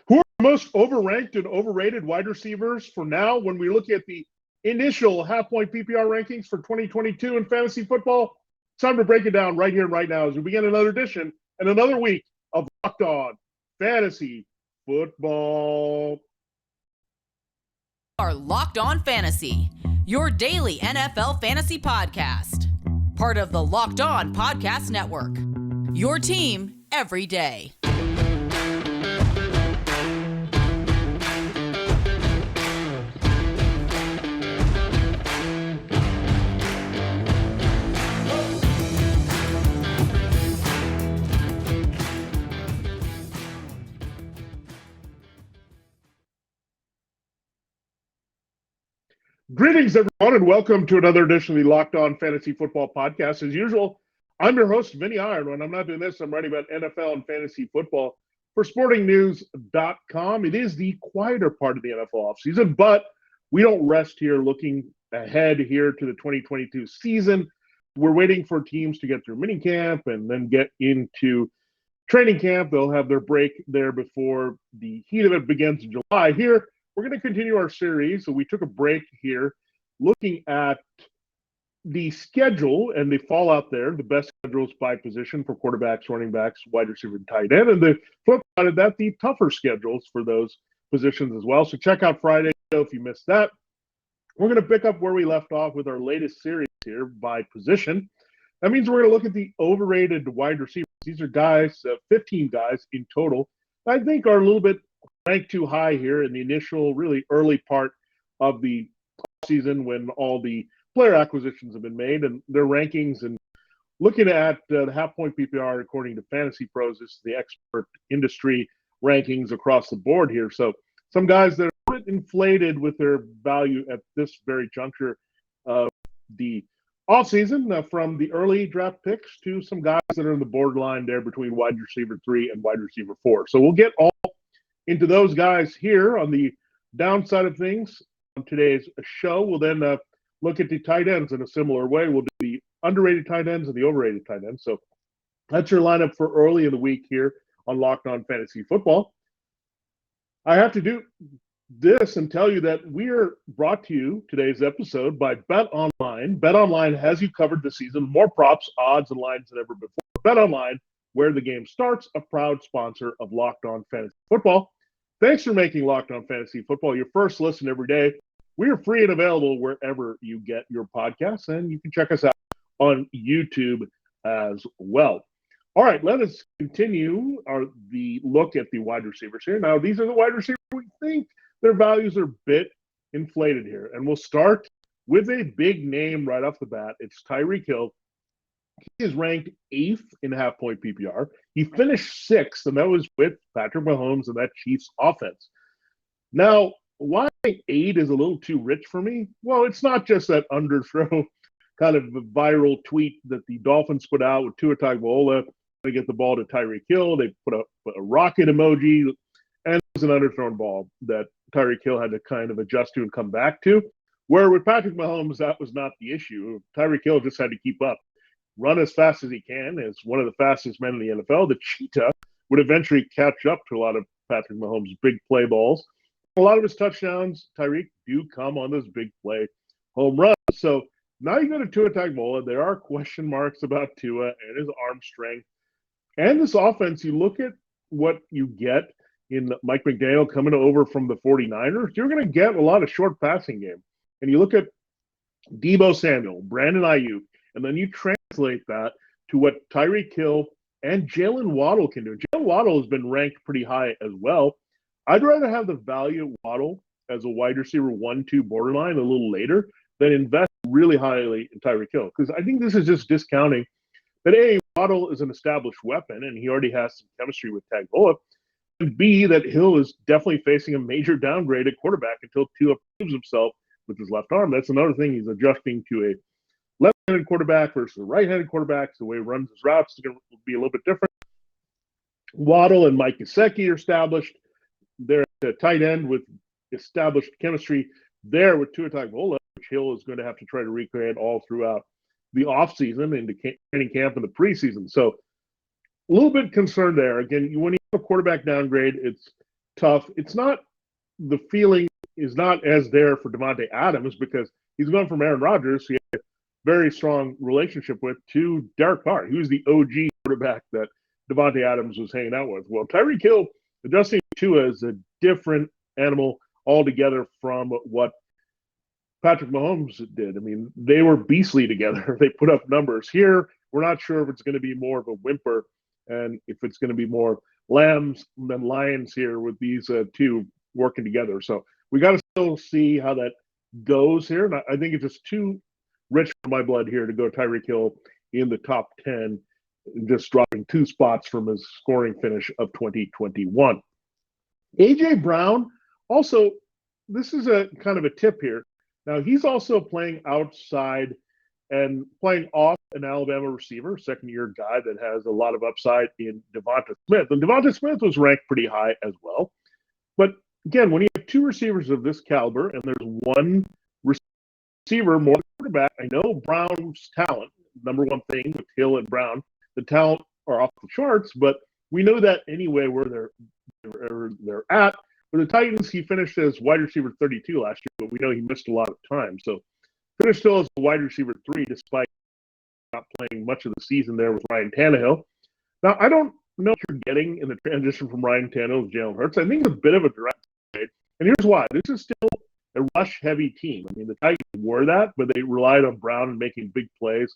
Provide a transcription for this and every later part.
Who are the most overranked and overrated wide receivers for now when we look at the initial half-point PPR rankings for 2022 in fantasy football? It's time to break it down right here and right now as we begin another edition and another week of Locked On Fantasy Football. Are Locked On Fantasy, your daily NFL fantasy podcast. Part of the Locked On Podcast Network. Your team every day. Greetings, everyone, and welcome to another edition of the Locked On Fantasy Football Podcast. As usual, I'm your host, Vinnie Iyer. When I'm not doing this, I'm writing about NFL and fantasy football for sportingnews.com. It is the quieter part of the NFL offseason, but we don't rest here looking ahead here to the 2022 season. We're waiting for teams to get through minicamp and then get into training camp. They'll have their break there before the heat of it begins in July. Here, we're going to continue our series. So we took a break here looking at the schedule and the fallout there, the best schedules by position for quarterbacks, running backs, wide receiver, and tight end. And the flip side of that, the tougher schedules for those positions as well. So check out Friday if you missed that. We're going to pick up where we left off with our latest series here by position. That means we're going to look at the overrated wide receivers. These are guys, 15 guys in total, I think are a little bit ranked too high here in the initial, really early part of the season when all the player acquisitions have been made and their rankings. And looking at the half-point PPR, according to Fantasy Pros, this is the expert industry rankings across the board here. So some guys that are a bit inflated with their value at this very juncture of the offseason, from the early draft picks to some guys that are in the borderline there between wide receiver 3 and wide receiver 4. So we'll get all into those guys here on the downside of things on today's show. We'll then look at the tight ends in a similar way. We'll do the underrated tight ends and the overrated tight ends. So that's your lineup for early in the week here on Locked On Fantasy Football. I have to do this and tell you that we are brought to you today's episode by BetOnline. BetOnline has you covered this season. More props, odds, and lines than ever before. BetOnline, where the game starts, a proud sponsor of Locked On Fantasy Football. Thanks for making Locked On Fantasy Football your first listen every day. We are free and available wherever you get your podcasts, and you can check us out on YouTube as well. All right, let us continue the look at the wide receivers here. Now, these are the wide receivers we think their values are a bit inflated here, and we'll start with a big name right off the bat. It's Tyreek Hill. He is ranked 8th in half-point PPR. He finished 6th, and that was with Patrick Mahomes and that Chiefs offense. Now, why 8 is a little too rich for me? Well, it's not just that underthrow kind of viral tweet that the Dolphins put out with Tua Tagovailoa to get the ball to Tyreek Hill. They put a rocket emoji, and it was an underthrown ball that Tyreek Hill had to kind of adjust to and come back to. Where with Patrick Mahomes, that was not the issue. Tyreek Hill just had to keep up. Run as fast as he can, as one of the fastest men in the NFL. The cheetah would eventually catch up to a lot of Patrick Mahomes' big play balls. A lot of his touchdowns, Tyreek, do come on those big play home runs. So now you go to Tua Tagovailoa. There are question marks about Tua and his arm strength. And this offense, you look at what you get in Mike McDaniel coming over from the 49ers, you're going to get a lot of short passing game. And you look at Deebo Samuel, Brandon Ayuk, and then you translate that to what Tyreek Hill and Jalen Waddle can do. Jalen Waddle has been ranked pretty high as well. I'd rather have the value of Waddle as a wide receiver 1-2 borderline a little later than invest really highly in Tyreek Hill. Because I think this is just discounting that, A, Waddle is an established weapon and he already has some chemistry with Tagovailoa. And B, that Hill is definitely facing a major downgrade at quarterback until Tua proves himself with his left arm. That's another thing. He's adjusting to a left-handed quarterback versus a right-handed quarterback. So the way he runs his routes is going to be a little bit different. Waddle and Mike Gesicki are established. They're at a tight end with established chemistry there with Tua Tagovailoa, which Hill is going to have to try to recreate all throughout the offseason, into training camp and the preseason. So a little bit concerned there. Again, when you have a quarterback downgrade, it's tough. It's not the feeling is not as there for Davante Adams because he's gone from Aaron Rodgers, who he had a very strong relationship with, to Derek Carr. He was the OG quarterback that Davante Adams was hanging out with. Well, Tyreek Hill adjusting to is a different animal altogether from what Patrick Mahomes did. I mean, they were beastly together. They put up numbers. Here, we're not sure if it's going to be more of a whimper and if it's going to be more lambs than lions here with these two working together. So we got to still see how that goes here. And I think it's just too rich for my blood here to go Tyreek Hill in the top 10, just dropping 2 spots from his scoring finish of 2021. A.J. Brown, also, this is a kind of a tip here. Now, he's also playing outside and playing off an Alabama receiver, second-year guy that has a lot of upside in Devonta Smith. And Devonta Smith was ranked pretty high as well. But again, when you have 2 receivers of this caliber and there's one receiver more quarterback, I know Brown's talent, number one thing with Hill and Brown, the talent are off the charts, but we know that anyway where they're at. For the Titans, he finished as wide receiver 32 last year, but we know he missed a lot of time. So finished still as a wide receiver 3 despite not playing much of the season there with Ryan Tannehill. Now, I don't know what you're getting in the transition from Ryan Tannehill to Jalen Hurts. I think it's a bit of a direct trade. And here's why. This is still a rush-heavy team. I mean, the Titans were that, but they relied on Brown and making big plays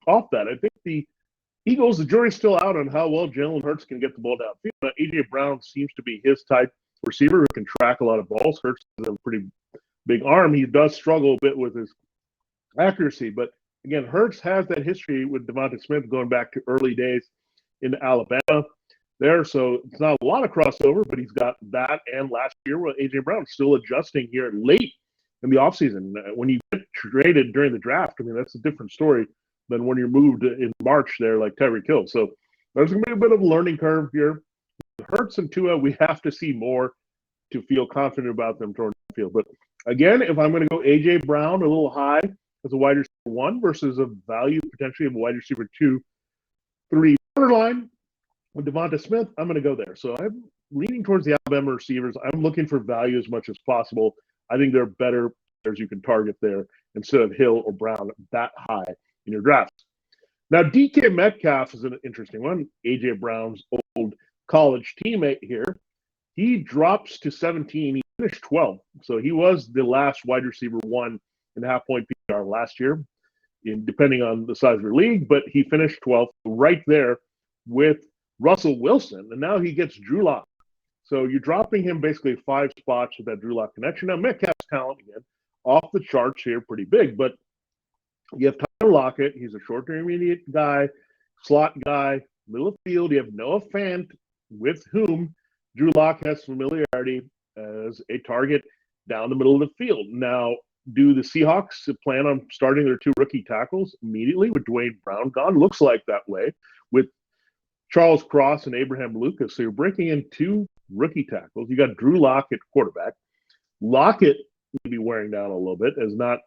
off that. I think the Eagles, the jury's still out on how well Jalen Hurts can get the ball downfield. A.J. Brown seems to be his type receiver who can track a lot of balls. Hurts has a pretty big arm. He does struggle a bit with his accuracy. But, again, Hurts has that history with Devonta Smith going back to early days in Alabama there. So it's not a lot of crossover, but he's got that. And last year, with A.J. Brown still adjusting here late in the offseason. When you get traded during the draft, I mean, that's a different story than when you're moved in March there like Tyreek Hill. So there's going to be a bit of a learning curve here. Hurts and Tua, we have to see more to feel confident about them toward the field. But again, if I'm going to go A.J. Brown a little high as a wide receiver 1 versus a value potentially of a wide receiver 2, 3 borderline with Devonta Smith, I'm going to go there. So I'm leaning towards the Alabama receivers. I'm looking for value as much as possible. I think there are better players you can target there instead of Hill or Brown that high in your drafts. Now, DK Metcalf is an interesting one. A.J. Brown's old college teammate here. He drops to 17. He finished 12th. So he was the last wide receiver 1 in half-point PPR last year, depending on the size of your league. But he finished 12th right there with Russell Wilson. And now he gets Drew Lock. So you're dropping him basically 5 spots with that Drew Lock connection. Now, Metcalf's talent, again, off the charts here, pretty big. But you have Tyler Lockett. He's a short to intermediate guy, slot guy, middle of the field. You have Noah Fant, with whom Drew Lock has familiarity as a target down the middle of the field. Now, do the Seahawks plan on starting their 2 rookie tackles immediately with Dwayne Brown gone? Looks like that way with Charles Cross and Abraham Lucas. So you're breaking in 2 rookie tackles. You got Drew Lock at quarterback. Lockett may be wearing down a little bit as not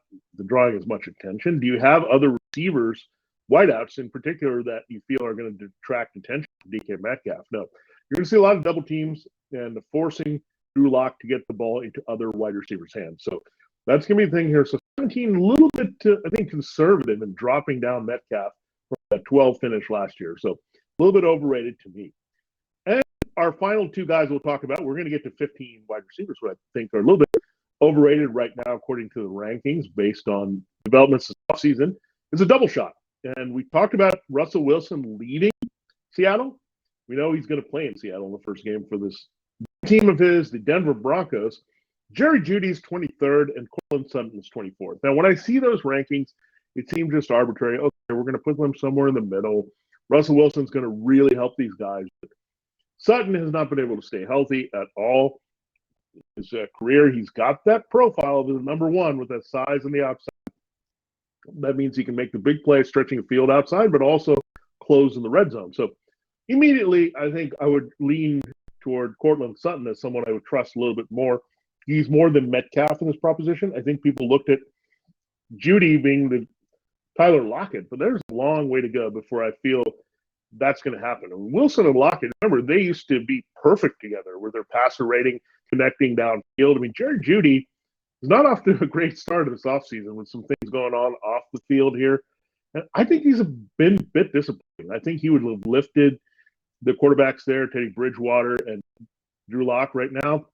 drawing as much attention. Do you have other receivers, wideouts in particular, that you feel are going to detract attention from DK Metcalf? No. You're going to see a lot of double teams and forcing Drew Lock to get the ball into other wide receivers' hands. So that's going to be the thing here. So 17, a little bit, I think, conservative in dropping down Metcalf from that 12 finish last year. So a little bit overrated to me. And our final 2 guys we'll talk about, we're going to get to 15 wide receivers, who I think are a little bit overrated right now according to the rankings based on developments this offseason. It's a double shot. And we talked about Russell Wilson leaving Seattle. We know he's going to play in Seattle in the first game for this team of his, the Denver Broncos. Jerry Judy's 23rd and Cortland Sutton's 24th. Now, when I see those rankings, it seems just arbitrary. Okay, we're going to put them somewhere in the middle. Russell Wilson's going to really help these guys. But Sutton has not been able to stay healthy at all. His career, he's got that profile of the number 1 with that size on the outside. That means he can make the big play stretching the field outside, but also close in the red zone. So immediately, I think I would lean toward Cortland Sutton as someone I would trust a little bit more. He's more than Metcalf in this proposition. I think people looked at Judy being the Tyler Lockett, but there's a long way to go before I feel that's going to happen. And Wilson and Lockett, remember, they used to be perfect together with their passer rating, connecting downfield. I mean, Jeudy is not off to a great start of this offseason with some things going on off the field here. And I think he's been a bit disappointing. I think he would have lifted the quarterbacks there, Teddy Bridgewater and Drew Lock right now.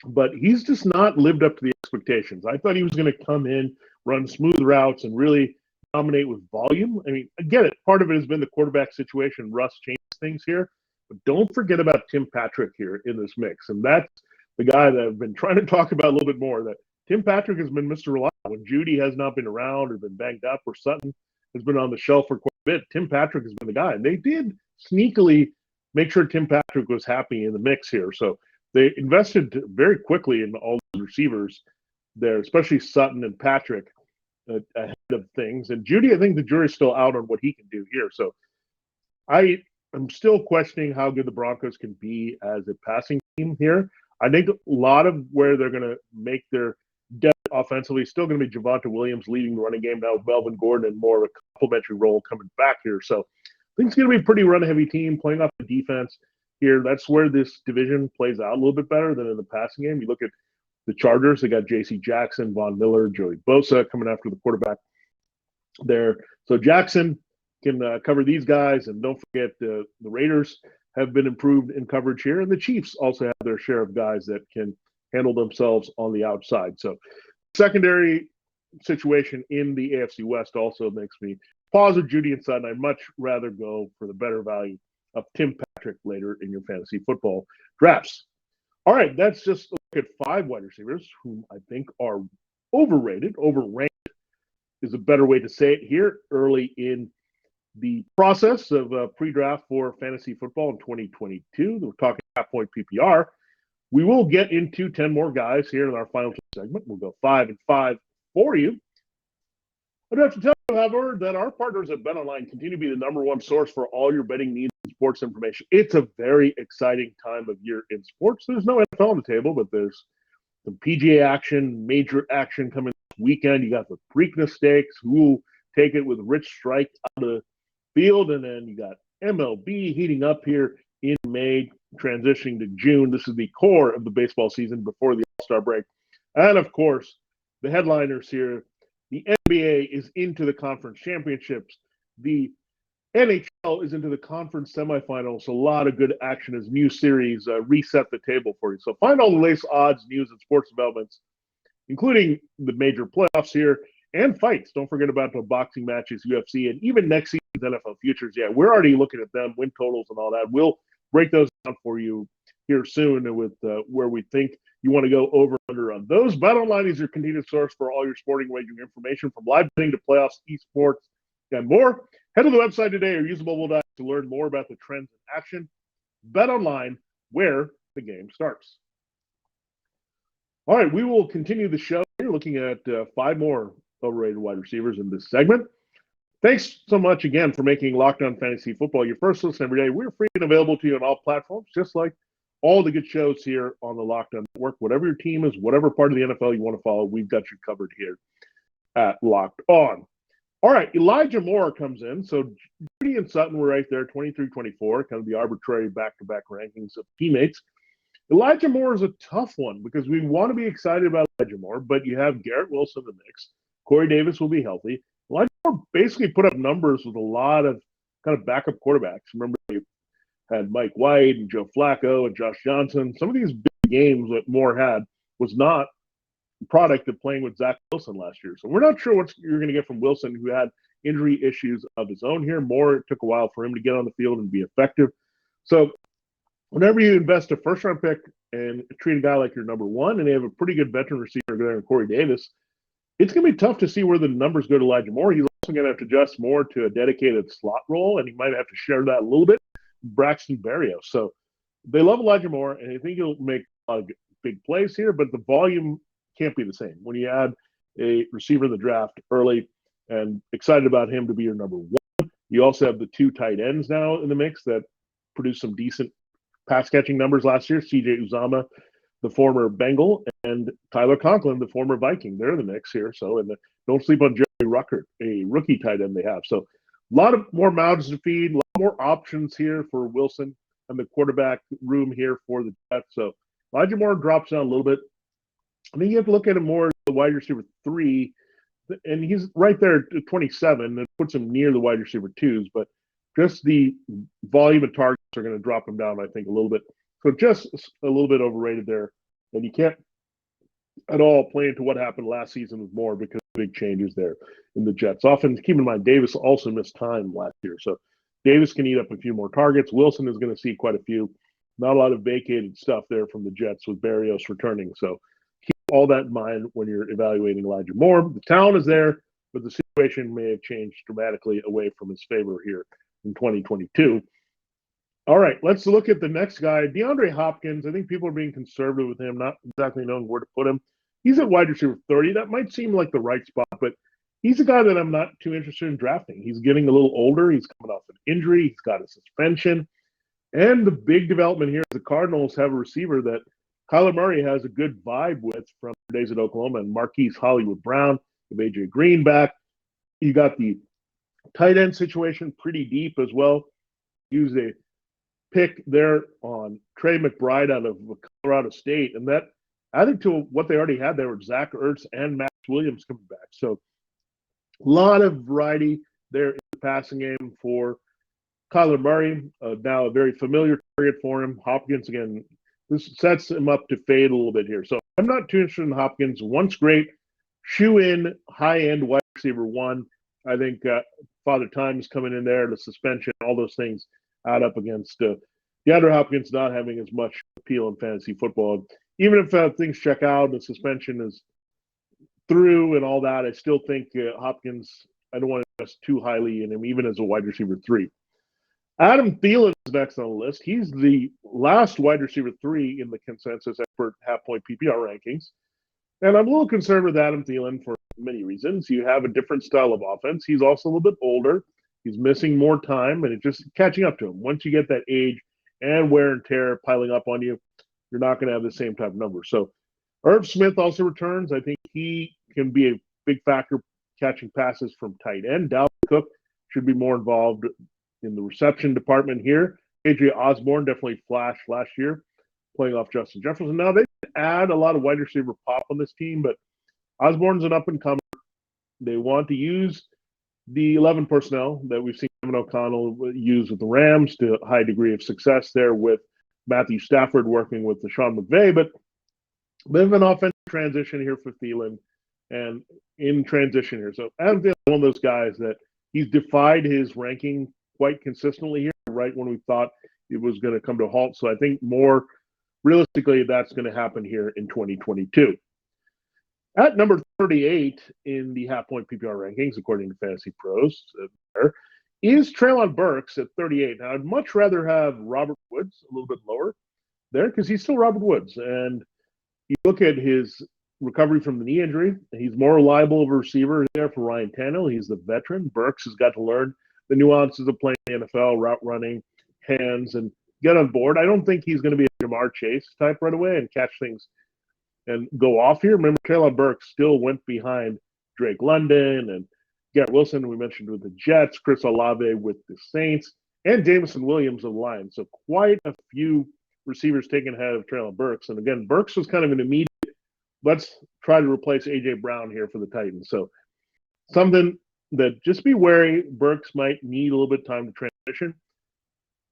But he's just not lived up to the expectations. I thought he was going to come in, run smooth routes, and really dominate with volume. I mean, I get it. Part of it has been the quarterback situation. Russ changed things here. But don't forget about Tim Patrick here in this mix. And that's the guy that I've been trying to talk about a little bit more, that Tim Patrick has been Mr. Reliable. When Judy has not been around or been banged up or Sutton has been on the shelf for quite a bit, Tim Patrick has been the guy. And they did sneakily make sure Tim Patrick was happy in the mix here. So they invested very quickly in all the receivers there, especially Sutton and Patrick ahead of things. And Judy, I think the jury's still out on what he can do here. So I am still questioning how good the Broncos can be as a passing team here. I think a lot of where they're going to make their depth offensively is still going to be Javonte Williams leading the running game now with Melvin Gordon and more of a complementary role coming back here. So I think it's going to be a pretty run-heavy team playing off the defense here. That's where this division plays out a little bit better than in the passing game. You look at the Chargers, they got J.C. Jackson, Von Miller, Joey Bosa coming after the quarterback there. So Jackson can cover these guys, and don't forget the Raiders have been improved in coverage here, and the Chiefs also have their share of guys that can handle themselves on the outside. So secondary situation in the AFC West also makes me pause with Judy and Sutton. I'd much rather go for the better value of Tim Patrick later in your fantasy football drafts. All right, that's just a look at 5 wide receivers whom I think are overrated. Overranked is a better way to say it here early in the process of pre-draft for fantasy football in 2022. We're talking half-point PPR. We will get into 10 more guys here in our final segment. We'll go 5 and 5 for you. I'd have to tell you, however, that our partners at BetOnline continue to be the number one source for all your betting needs and sports information. It's a very exciting time of year in sports. There's no NFL on the table, but there's some PGA action, major action coming this weekend. You got the Preakness Stakes, who will take it with Rich Strike out of the field, and then you got MLB heating up here in May, transitioning to June. This is the core of the baseball season before the All-Star break. And, of course, the headliners here. The NBA is into the conference championships. The NHL is into the conference semifinals. A lot of good action as new series reset the table for you. So find all the latest odds, news, and sports developments, including the major playoffs here and fights. Don't forget about the boxing matches, UFC, and even next season's NFL futures. Yeah, we're already looking at them, win totals and all that. We'll break those down for you here soon with where we think you want to go over under on those. BetOnline is your continued source for all your sporting wagering information, from live betting to playoffs, esports, and more. Head to the website today or use the mobile device to learn more about the trends in action. BetOnline, where the game starts. All right, we will continue the show here, looking at 5 more overrated wide receivers in this segment. Thanks so much again for making Locked On Fantasy Football your first listen every day. We're free and available to you on all platforms, just like all the good shows here on the Locked On Network. Whatever your team is, whatever part of the NFL you want to follow, we've got you covered here at Locked On. All right, Elijah Moore comes in. So Judy and Sutton were right there, 23-24, kind of the arbitrary back-to-back rankings of teammates. Elijah Moore is a tough one because we want to be excited about Elijah Moore, but you have Garrett Wilson in the mix. Corey Davis will be healthy. Elijah Moore basically put up numbers with a lot of kind of backup quarterbacks. Remember, you had Mike White and Joe Flacco and Josh Johnson. Some of these big games that Moore had was not a product of playing with Zach Wilson last year. So we're not sure what you're going to get from Wilson, who had injury issues of his own here. Moore, it took a while for him to get on the field and be effective. So whenever you invest a first-round pick and treat a guy like your number one, and they have a pretty good veteran receiver there in Corey Davis, it's going to be tough to see where the numbers go to Elijah Moore. He's also going to have to adjust more to a dedicated slot role, and he might have to share that a little bit with Braxton Berrios. So they love Elijah Moore, and I think he'll make a big plays here, but the volume can't be the same. When you add a receiver in the draft early and excited about him to be your number one, you also have the 2 tight ends now in the mix that produced some decent pass-catching numbers last year. C.J. Uzomah, the former Bengal, and Tyler Conklin, the former Viking. They're in the mix here. So, and don't sleep on Jerry Ruckert, a rookie tight end they have. So a lot of more mouths to feed, a lot more options here for Wilson and the quarterback room here for the Jets. So Elijah Moore drops down a little bit. I think you have to look at him more as the wide receiver 3, and he's right there at 27. That puts him near the wide receiver 2s, but just the volume of targets are going to drop him down, I think, a little bit. So just a little bit overrated there. And you can't at all play into what happened last season with Moore because of big changes there in the Jets. Often, keep in mind, Davis also missed time last year. So Davis can eat up a few more targets. Wilson is going to see quite a few. Not a lot of vacated stuff there from the Jets with Berrios returning. So keep all that in mind when you're evaluating Elijah Moore. The talent is there, but the situation may have changed dramatically away from his favor here in 2022. All right, let's look at the next guy, DeAndre Hopkins. I think people are being conservative with him, not exactly knowing where to put him. He's at wide receiver 30. That might seem like the right spot, but he's a guy that I'm not too interested in drafting. He's getting a little older. He's coming off an injury. He's got a suspension. And the big development here is the Cardinals have a receiver that Kyler Murray has a good vibe with from days at Oklahoma, and Marquise Hollywood Brown, the AJ Green back. You got the tight end situation pretty deep as well. Use a pick there on Trey McBride out of Colorado State, and that added to what they already had there with Zach Ertz and Max Williams coming back. So a lot of variety there in the passing game for Kyler Murray, now a very familiar target for him. Hopkins, again, this sets him up to fade a little bit here. So I'm not too interested in Hopkins. Once great, shoe-in, high-end wide receiver 1. I think Father Time's coming in there, the suspension, all those things add up against DeAndre Hopkins not having as much appeal in fantasy football. Even if things check out, the suspension is through and all that, I still think Hopkins, I don't want to invest too highly in him, even as a wide receiver 3. Adam Thielen is next on the list. He's the last wide receiver 3 in the consensus expert half-point PPR rankings. And I'm a little concerned with Adam Thielen for many reasons. You have a different style of offense. He's also a little bit older. He's missing more time, and it's just catching up to him. Once you get that age and wear and tear piling up on you, you're not going to have the same type of number. So Irv Smith also returns. I think he can be a big factor catching passes from tight end. Dalvin Cook should be more involved in the reception department here. A.J. Osborne definitely flashed last year, playing off Justin Jefferson. Now, they add a lot of wide receiver pop on this team, but Osborne's an up-and-comer. They want to use the 11 personnel that we've seen Kevin O'Connell use with the Rams to a high degree of success there with Matthew Stafford working with the Sean McVay, but a bit of an offensive transition here for Thielen and in transition here. So Adam Thielen is one of those guys that he's defied his ranking quite consistently here, right when we thought it was going to come to a halt. So I think more realistically, that's going to happen here in 2022. At number 38 in the half-point PPR rankings, according to Fantasy Pros, is Treylon Burks at 38. Now, I'd much rather have Robert Woods a little bit lower there because he's still Robert Woods. And you look at his recovery from the knee injury, he's more reliable of a receiver there for Ryan Tannehill. He's the veteran. Burks has got to learn the nuances of playing the NFL, route running, hands, and get on board. I don't think he's going to be a Jamar Chase type right away and catch things and go off here. Remember, Treylon Burks still went behind Drake London and Garrett Wilson, we mentioned with the Jets, Chris Olave with the Saints, and Jameson Williams of the Lions. So quite a few receivers taken ahead of Treylon Burks. And again, Burks was kind of an immediate, let's try to replace A.J. Brown here for the Titans. So something that just be wary, Burks might need a little bit of time to transition.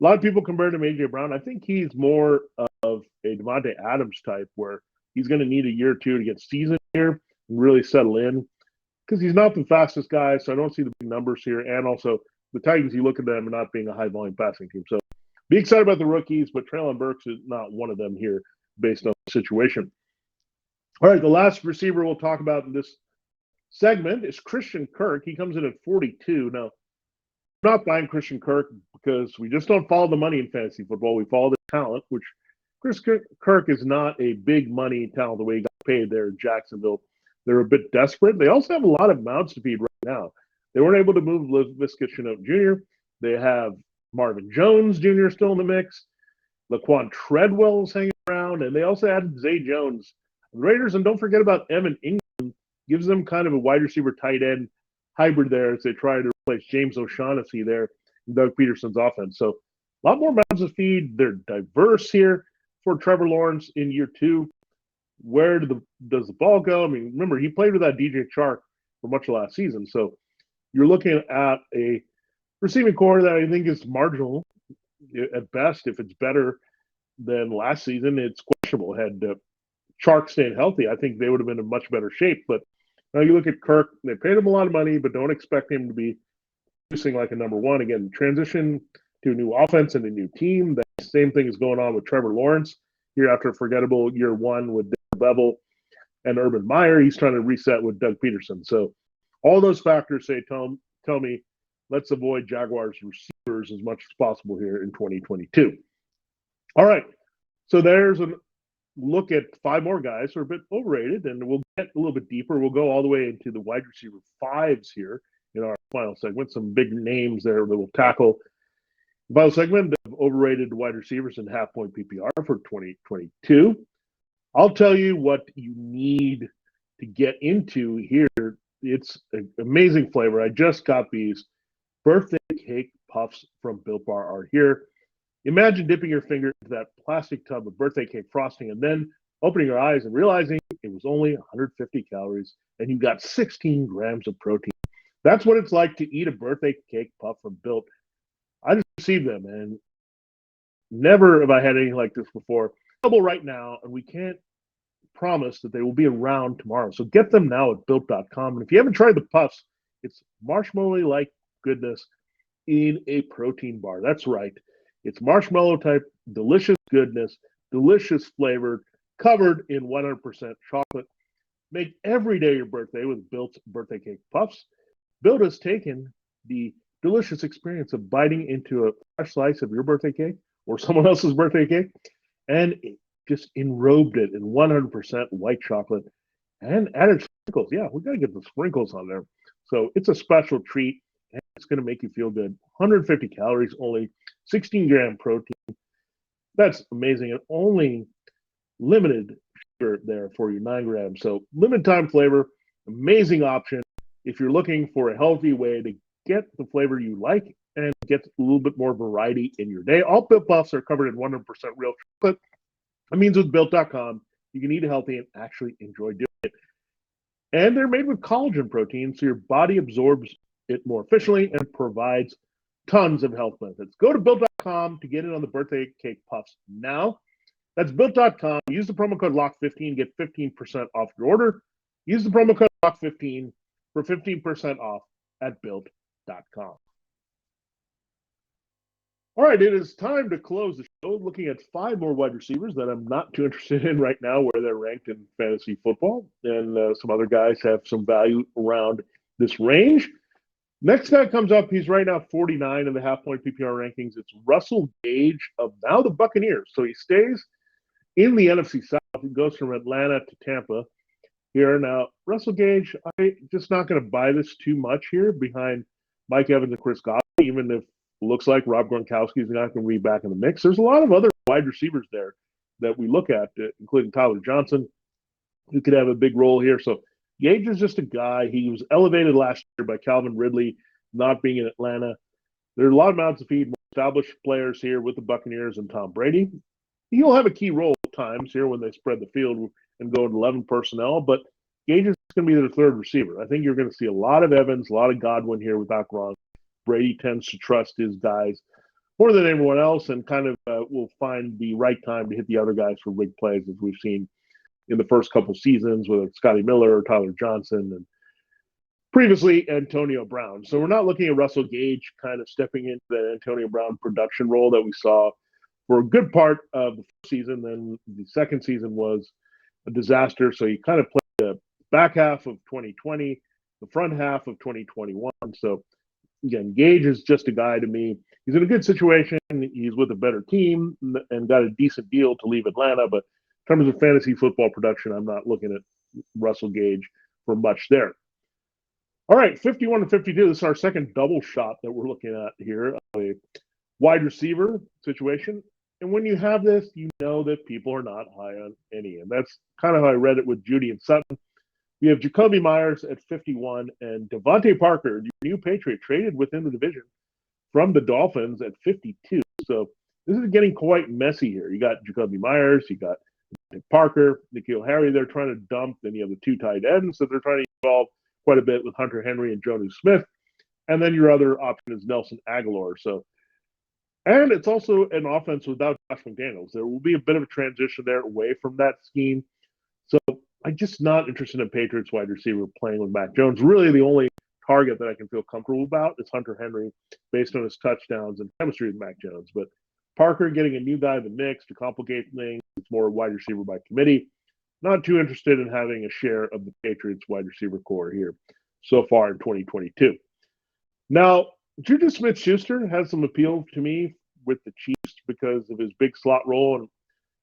A lot of people compared him to A.J. Brown. I think he's more of a Devontae Adams type where he's going to need a year or two to get seasoned here and really settle in because he's not the fastest guy, so I don't see the big numbers here. And also, the Titans, you look at them and not being a high-volume passing team. So be excited about the rookies, but Treylon Burks is not one of them here based on the situation. All right, the last receiver we'll talk about in this segment is Christian Kirk. He comes in at 42. Now, I'm not buying Christian Kirk because we just don't follow the money in fantasy football. We follow the talent, which Chris Kirk is not a big money talent the way he got paid there in Jacksonville. They're a bit desperate. They also have a lot of mouths to feed right now. They weren't able to move Laviska Shenault Jr. They have Marvin Jones Jr. still in the mix. Laquan Treadwell's hanging around, and they also added Zay Jones. The Raiders, and don't forget about Evan Ingram, gives them kind of a wide receiver tight end hybrid there as they try to replace James O'Shaughnessy there Doug Peterson's offense. So a lot more mouths to feed. They're diverse here for Trevor Lawrence in year two. Where does the ball go? I mean, remember, he played with that DJ Chark for much of last season. So you're looking at a receiving core that I think is marginal at best. If it's better than last season, it's questionable. Had Chark stayed healthy, I think they would have been in much better shape. But now you look at Kirk, they paid him a lot of money, but don't expect him to be producing like a number one. Again, transition to a new offense and a new team. That same thing is going on with Trevor Lawrence here after a forgettable year one with Bevel and Urban Meyer. He's trying to reset with Doug Peterson. So all those factors say, tell me, let's avoid Jaguars receivers as much as possible here in 2022. All right. So there's a look at five more guys who are a bit overrated, and we'll get a little bit deeper. We'll go all the way into the wide receiver fives here in our final segment. Some big names there that we'll tackle. The final segment of overrated wide receivers in half-point PPR for 2022. I'll tell you what you need to get into here. It's an amazing flavor. I just got these birthday cake puffs from Built Bar are here. Imagine dipping your finger into that plastic tub of birthday cake frosting and then opening your eyes and realizing it was only 150 calories and you got 16 grams of protein. That's what it's like to eat a birthday cake puff from Built. I just received them, and never have I had anything like this before. Available right now, and we can't promise that they will be around tomorrow. So get them now at Built.com. And if you haven't tried the puffs, it's marshmallow-like goodness in a protein bar. That's right. It's marshmallow-type delicious goodness, delicious flavored, covered in 100% chocolate. Make every day your birthday with Built birthday cake puffs. Built has taken the delicious experience of biting into a fresh slice of your birthday cake or someone else's birthday cake and just enrobed it in 100% white chocolate and added sprinkles. Yeah, we got to get the sprinkles on there. So it's a special treat, and it's going to make you feel good. 150 calories only, 16-gram protein. That's amazing. And only limited sugar there for you, 9 grams. So limited time flavor, amazing option if you're looking for a healthy way to get the flavor you like and get a little bit more variety in your day. All Built Puffs are covered in 100% real chocolate. That means with Built.com, you can eat healthy and actually enjoy doing it. And they're made with collagen protein, so your body absorbs it more efficiently and provides tons of health benefits. Go to Built.com to get in on the birthday cake puffs now. That's Built.com. Use the promo code LOCK15, get 15% off your order. Use the promo code LOCK15 for 15% off at Built.com. All right, it is time to close the show, looking at 5 more wide receivers that I'm not too interested in right now where they're ranked in fantasy football, and some other guys have some value around this range. Next guy comes up, he's right now 49 in the half-point PPR rankings. It's Russell Gage of now the Buccaneers. So he stays in the NFC South. He goes from Atlanta to Tampa here. Now, Russell Gage, I'm just not going to buy this too much here behind Mike Evans and Chris Godwin, even if looks like Rob Gronkowski is not going to be back in the mix. There's a lot of other wide receivers there that we look at, including Tyler Johnson, who could have a big role here. So Gage is just a guy. He was elevated last year by Calvin Ridley not being in Atlanta. There are a lot of mouths to feed, more established players here with the Buccaneers and Tom Brady. He'll have a key role at times here when they spread the field and go to 11 personnel, but Gage is going to be their third receiver. I think you're going to see a lot of Evans, a lot of Godwin here without Gronk. Brady tends to trust his guys more than anyone else and kind of will find the right time to hit the other guys for big plays, as we've seen in the first couple seasons, whether it's Scotty Miller or Tyler Johnson and previously Antonio Brown. So we're not looking at Russell Gage kind of stepping into the Antonio Brown production role that we saw for a good part of the first season. Then the second season was a disaster. So he kind of played the back half of 2020, the front half of 2021. So again, Gage is just a guy to me. He's in a good situation. He's with a better team and got a decent deal to leave Atlanta. But in terms of fantasy football production, I'm not looking at Russell Gage for much there. All right, 51 and 52. This is our second double shot that we're looking at here, a wide receiver situation. And when you have this, you know that people are not high on any. And that's kind of how I read it with Judy and Sutton. We have Jacoby Myers at 51 and Devontae Parker, the new Patriot, traded within the division from the Dolphins at 52. So this is getting quite messy here. You got Jacoby Myers, you got Nick Parker, N'Keal Harry. They're trying to dump. Then you have the two tight ends, so they're trying to involve quite a bit with Hunter Henry and Jonnu Smith. And then your other option is Nelson Aguilar. So, and it's also an offense without Josh McDaniels. There will be a bit of a transition there away from that scheme. So I'm just not interested in Patriots wide receiver playing with Mac Jones. Really, the only target that I can feel comfortable about is Hunter Henry based on his touchdowns and chemistry with Mac Jones. But Parker getting a new guy in the mix to complicate things. It's more wide receiver by committee. Not too interested in having a share of the Patriots wide receiver core here so far in 2022. Now, Juju Smith-Schuster has some appeal to me with the Chiefs because of his big slot role and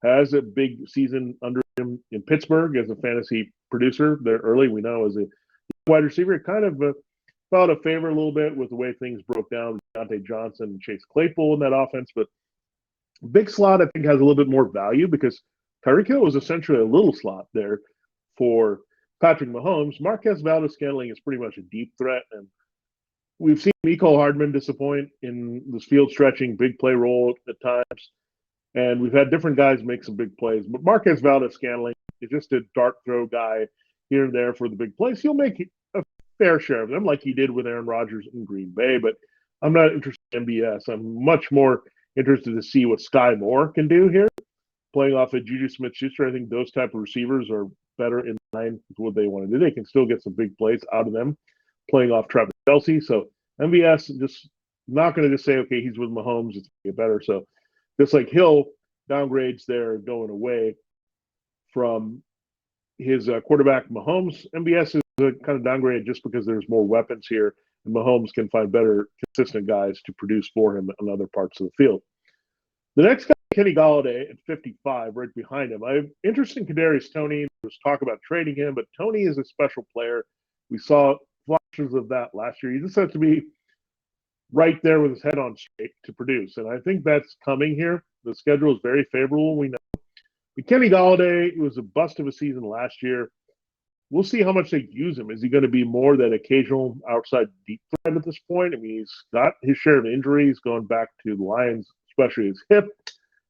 has a big season under him in Pittsburgh as a fantasy producer there early. We know as a wide receiver, it kind of fell out of favor a little bit with the way things broke down with Deontay Johnson and Chase Claypool in that offense. But big slot, I think, has a little bit more value because Tyreek Hill was essentially a little slot there for Patrick Mahomes. Marquez Valdes-Scantling is pretty much a deep threat, and we've seen Mecole Hardman disappoint in this field stretching big play role at times, and we've had different guys make some big plays. But Marquez Valdes-Scantling is just a dart throw guy here and there for the big plays. He'll make a fair share of them, like he did with Aaron Rodgers in Green Bay. But I'm not interested in MBS. I'm much more interested to see what Sky Moore can do here, playing off of Juju Smith-Schuster. I think those type of receivers are better in line with what they want to do. They can still get some big plays out of them, playing off Travis Kelce. So MVS just not going to just say, okay, he's with Mahomes, it's going to get better. So just like Hill downgrades there going away from his quarterback Mahomes, MVS is kind of downgraded just because there's more weapons here and Mahomes can find better consistent guys to produce for him on other parts of the field. The next guy, Kenny Galladay at 55, right behind him. I'm interested in Kadarius Toney. There's talk about trading him, but Toney is a special player. We saw flashes of that last year. You just have to be right there with his head on straight to produce, and I think that's coming here. The schedule is very favorable, we know. But Kenny Galladay was a bust of a season last year. We'll see how much they use him. Is he going to be more that occasional outside deep threat at this point? I mean, he's got his share of injuries going back to the Lions, especially his hip.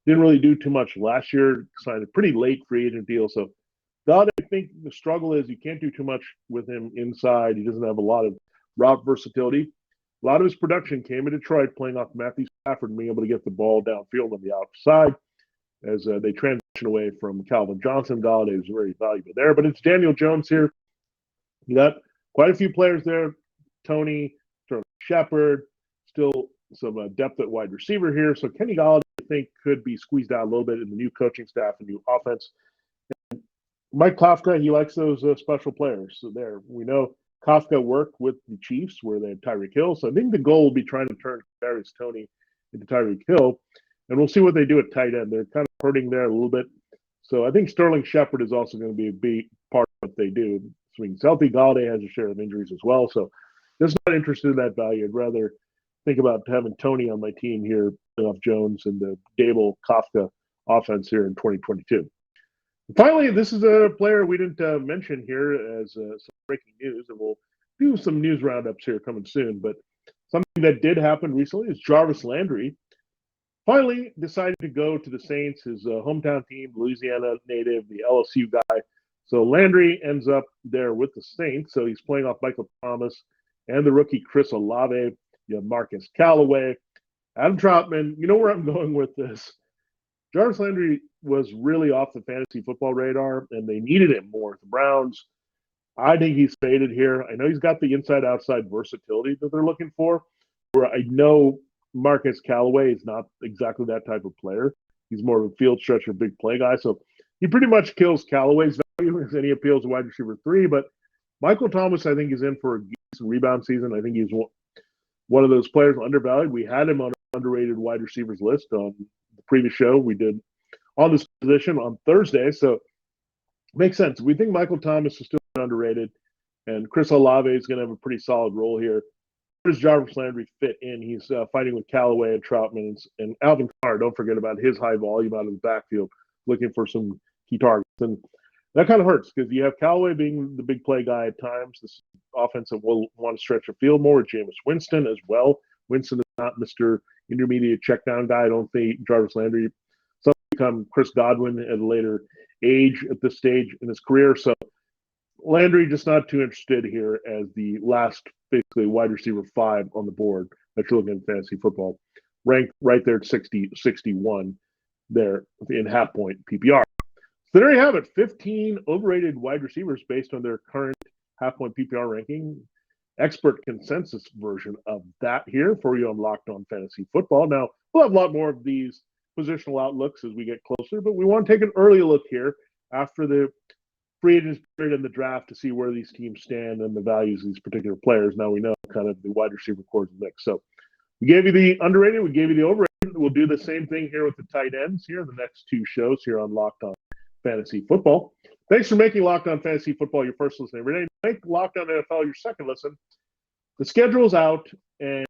Didn't really do too much last year. Signed a pretty late free agent deal. So Galladay, I think the struggle is you can't do too much with him inside. He doesn't have a lot of route versatility. A lot of his production came in Detroit playing off Matthew Stafford and being able to get the ball downfield on the outside. As they transition away from Calvin Johnson, Galladay is very valuable there. But it's Daniel Jones here. You got quite a few players there. Toney, Sterling Shepard, still some depth at wide receiver here. So Kenny Galladay, I think, could be squeezed out a little bit in the new coaching staff and new offense. And Mike Kafka, he likes those special players. So there, we know Kafka worked with the Chiefs where they had Tyreek Hill. So I think the goal will be trying to turn Kadarius Toney into Tyreek Hill. And we'll see what they do at tight end. They're kind of hurting there a little bit. So I think Sterling Shepard is also going to be a big part of what they do. So he's healthy. Galladay has a share of injuries as well. So just not interested in that value. I'd rather think about having Toney on my team here off Jones and the Dable Kafka offense here in 2022. And finally, this is a player we didn't mention here as some breaking news, and we'll do some news roundups here coming soon. But something that did happen recently is Jarvis Landry finally decided to go to the Saints, his hometown team, Louisiana native, the LSU guy. So Landry ends up there with the Saints. So he's playing off Michael Thomas and the rookie Chris Olave. You have Marcus Callaway, Adam Troutman. You know where I'm going with this. Jarvis Landry was really off the fantasy football radar, and they needed him more. The Browns, I think he's faded here. I know he's got the inside-outside versatility that they're looking for. Where I know Marcus Callaway is not exactly that type of player. He's more of a field stretcher, big play guy. So he pretty much kills Callaway's value as any appeals to wide receiver 3. But Michael Thomas, I think, is in for a decent rebound season. I think he's one of those players undervalued. We had him on an underrated wide receivers list on the previous show we did on this position on Thursday. So makes sense. We think Michael Thomas is still underrated, and Chris Olave is going to have a pretty solid role here. Where does Jarvis Landry fit in? He's fighting with Callaway and Troutman and Alvin Kamara. Don't forget about his high volume out of the backfield, looking for some key targets. And that kind of hurts because you have Callaway being the big play guy at times. This offense will want to stretch the field more. Jameis Winston as well. Winston is not Mr. Intermediate check down guy. I don't think Jarvis Landry will become Chris Godwin at a later age at this stage in his career. So Landry just not too interested here as the last basically wide receiver 5 on the board that you're looking at fantasy football, ranked right there at 61 there in half point PPR. So there you have it, 15 overrated wide receivers based on their current half point PPR ranking. Expert consensus version of that here for you on Locked On Fantasy Football. Now, we'll have a lot more of these positional outlooks as we get closer, but we want to take an early look here after the free agents period in the draft to see where these teams stand and the values of these particular players. Now we know kind of the wide receiver core mix. So we gave you the underrated, we gave you the overrated. We'll do the same thing here with the tight ends here in the next 2 shows here on Locked On Fantasy Football. Thanks for making Locked On Fantasy Football your first listen every day. Make Locked On NFL your second listen. The schedule's out, and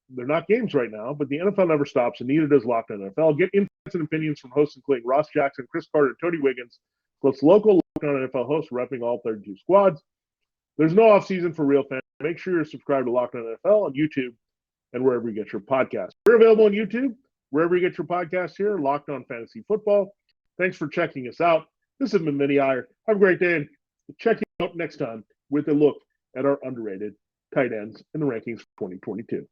they're not games right now, but the NFL never stops, and neither does Locked On NFL. Get insights and opinions from hosts including Ross Jackson, Chris Carter, and Tony Wiggins, plus local Locked On NFL hosts repping all 32 squads. There's no offseason for real fans. Make sure you're subscribed to Locked On NFL on YouTube and wherever you get your podcasts. We're available on YouTube, wherever you get your podcasts here, Locked On Fantasy Football. Thanks for checking us out. This has been Vinnie Iyer. Have a great day, and check you out next time with a look at our underrated tight ends in the rankings for 2022.